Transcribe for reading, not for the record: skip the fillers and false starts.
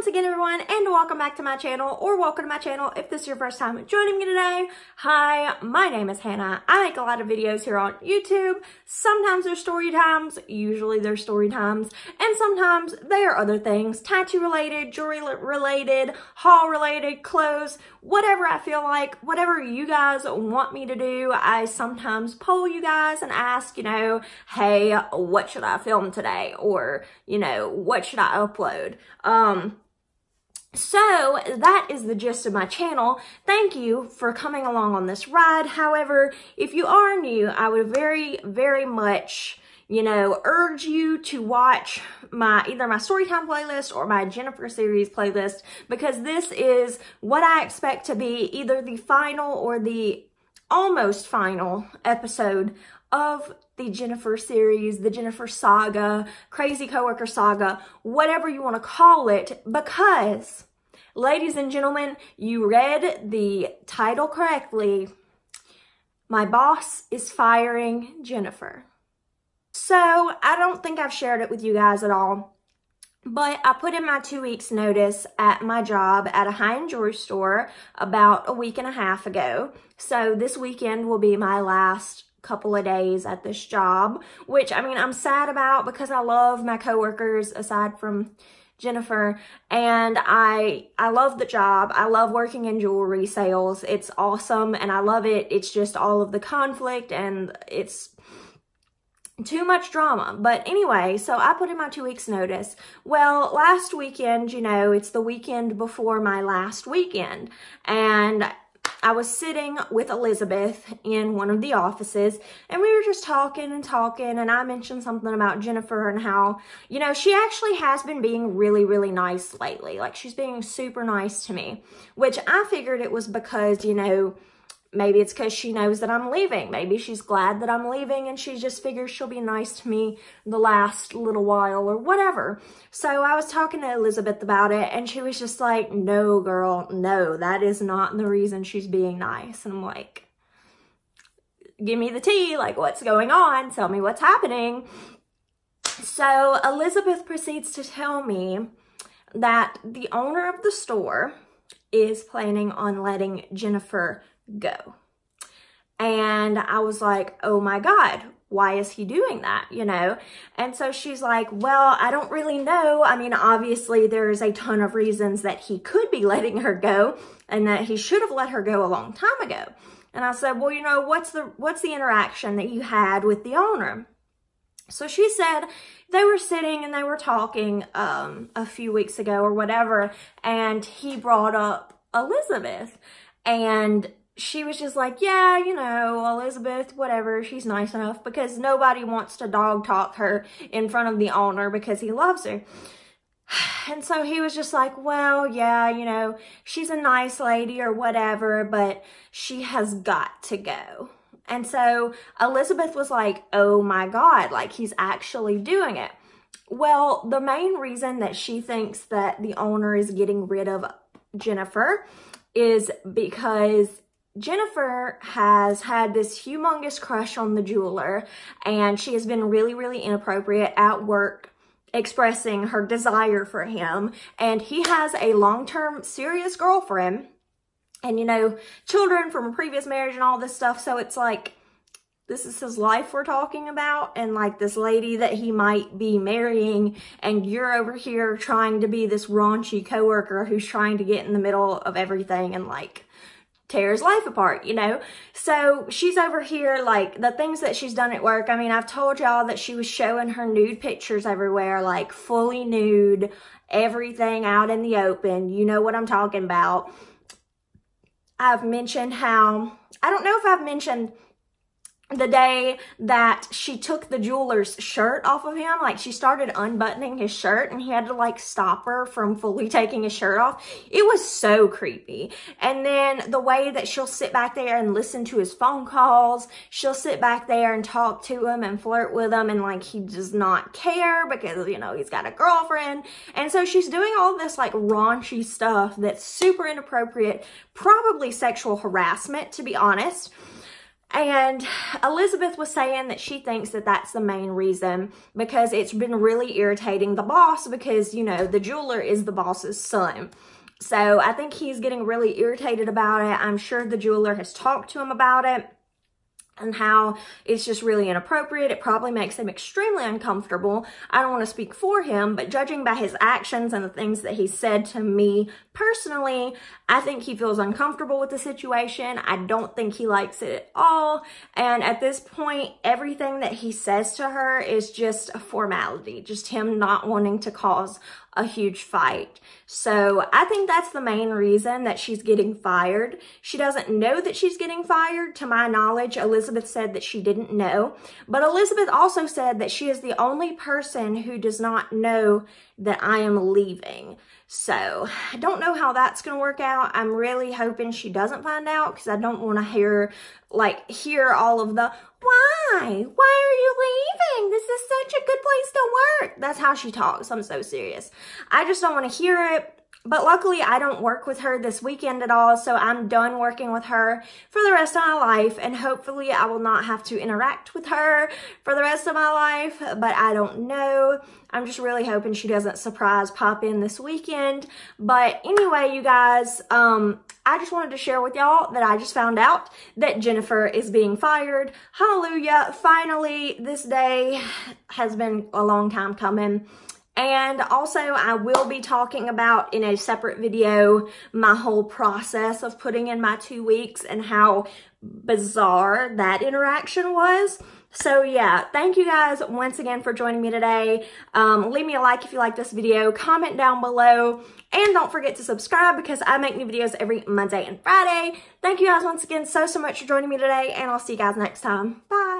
once again, everyone, and welcome back to my channel, or welcome to my channel if this is your first time joining me today. Hi, my name is Hannah. I make a lot of videos here on YouTube. Sometimes they're story times, usually they're story times, and sometimes they are other things, tattoo related, jewelry related, haul related, clothes, whatever I feel like, whatever you guys want me to do. I sometimes poll you guys and ask, hey, what should I film today? Or, what should I upload? So that is the gist of my channel. Thank you for coming along on this ride. However, if you are new, I would very, very much, urge you to watch either my Storytime playlist or my Jennifer series playlist, because this is what I expect to be either the final or the almost final episode of the Jennifer series, the Jennifer Saga, Crazy Coworker Saga, whatever you want to call it, because, ladies and gentlemen, you read the title correctly. My boss is firing Jennifer. So, I don't think I've shared it with you guys at all, but I put in my 2 weeks notice at my job at a high-end jewelry store about a week and a half ago. So, this weekend will be my last couple of days at this job, which I'm sad about because I love my coworkers aside from Jennifer, and I love the job. I love working in jewelry sales. It's awesome and I love it. It's just all of the conflict and it's too much drama. But anyway, so I put in my 2 weeks notice. Well, last weekend, it's the weekend before my last weekend, and I was sitting with Elizabeth in one of the offices, and we were just talking, and I mentioned something about Jennifer and how, she actually has been being really, really nice lately. Like, she's being super nice to me, which I figured it was because, maybe it's because she knows that I'm leaving. Maybe she's glad that I'm leaving and she just figures she'll be nice to me the last little while or whatever. So I was talking to Elizabeth about it and she was just like, no, girl, no, that is not the reason she's being nice. And I'm like, give me the tea. Like, what's going on? Tell me what's happening. So Elizabeth proceeds to tell me that the owner of the store is planning on letting Jennifer go. And I was like, oh my God, why is he doing that? And so she's like, well, I don't really know. Obviously there's a ton of reasons that he could be letting her go and that he should have let her go a long time ago. And I said, well, what's the interaction that you had with the owner? So she said they were sitting and they were talking a few weeks ago or whatever, and he brought up Elizabeth, and she was just like, yeah, Elizabeth, whatever, she's nice enough, because nobody wants to dog talk her in front of the owner because he loves her. And so he was just like, well, yeah, she's a nice lady or whatever, but she has got to go. And so Elizabeth was like, oh my God, like, he's actually doing it. Well, the main reason that she thinks that the owner is getting rid of Jennifer is because Jennifer has had this humongous crush on the jeweler, and she has been really, really inappropriate at work expressing her desire for him. And he has a long-term serious girlfriend and, children from a previous marriage and all this stuff. So it's like, this is his life we're talking about, and like this lady that he might be marrying, and you're over here trying to be this raunchy coworker who's trying to get in the middle of everything and like tear his life apart, So she's over here, like, the things that she's done at work. I've told y'all that she was showing her nude pictures everywhere, like fully nude, everything out in the open. You know what I'm talking about. I've mentioned how, I don't know if I've mentioned the day that she took the jeweler's shirt off of him. Like, she started unbuttoning his shirt and he had to like stop her from fully taking his shirt off. It was so creepy. And then the way that she'll sit back there and listen to his phone calls, she'll sit back there and talk to him and flirt with him, and like, he does not care because, he's got a girlfriend. And so she's doing all this like raunchy stuff that's super inappropriate, probably sexual harassment, to be honest. And Elizabeth was saying that she thinks that that's the main reason, because it's been really irritating the boss, because, you know, the jeweler is the boss's son. So I think he's getting really irritated about it. I'm sure the jeweler has talked to him about it and how it's just really inappropriate. It probably makes him extremely uncomfortable. I don't want to speak for him, but judging by his actions and the things that he said to me personally, I think he feels uncomfortable with the situation. I don't think he likes it at all. And at this point, everything that he says to her is just a formality, just him not wanting to cause a huge fight. So I think that's the main reason that she's getting fired. She doesn't know that she's getting fired. To my knowledge, Elizabeth said that she didn't know. But Elizabeth also said that she is the only person who does not know that I am leaving. So I don't know how that's going to work out. I'm really hoping she doesn't find out, because I don't want to hear all of the, why are you leaving? This is such a good place to work. That's how she talks. I'm so serious. I just don't want to hear it. But luckily, I don't work with her this weekend at all, so I'm done working with her for the rest of my life, and hopefully I will not have to interact with her for the rest of my life, but I don't know. I'm just really hoping she doesn't surprise pop in this weekend. But anyway, you guys, I just wanted to share with y'all that I just found out that Jennifer is being fired. Hallelujah. Finally, this day has been a long time coming. And also, I will be talking about in a separate video my whole process of putting in my 2 weeks and how bizarre that interaction was. So yeah, thank you guys once again for joining me today. Leave me a like if you like this video, comment down below, and don't forget to subscribe, because I make new videos every Monday and Friday. Thank you guys once again so much for joining me today, and I'll see you guys next time. Bye!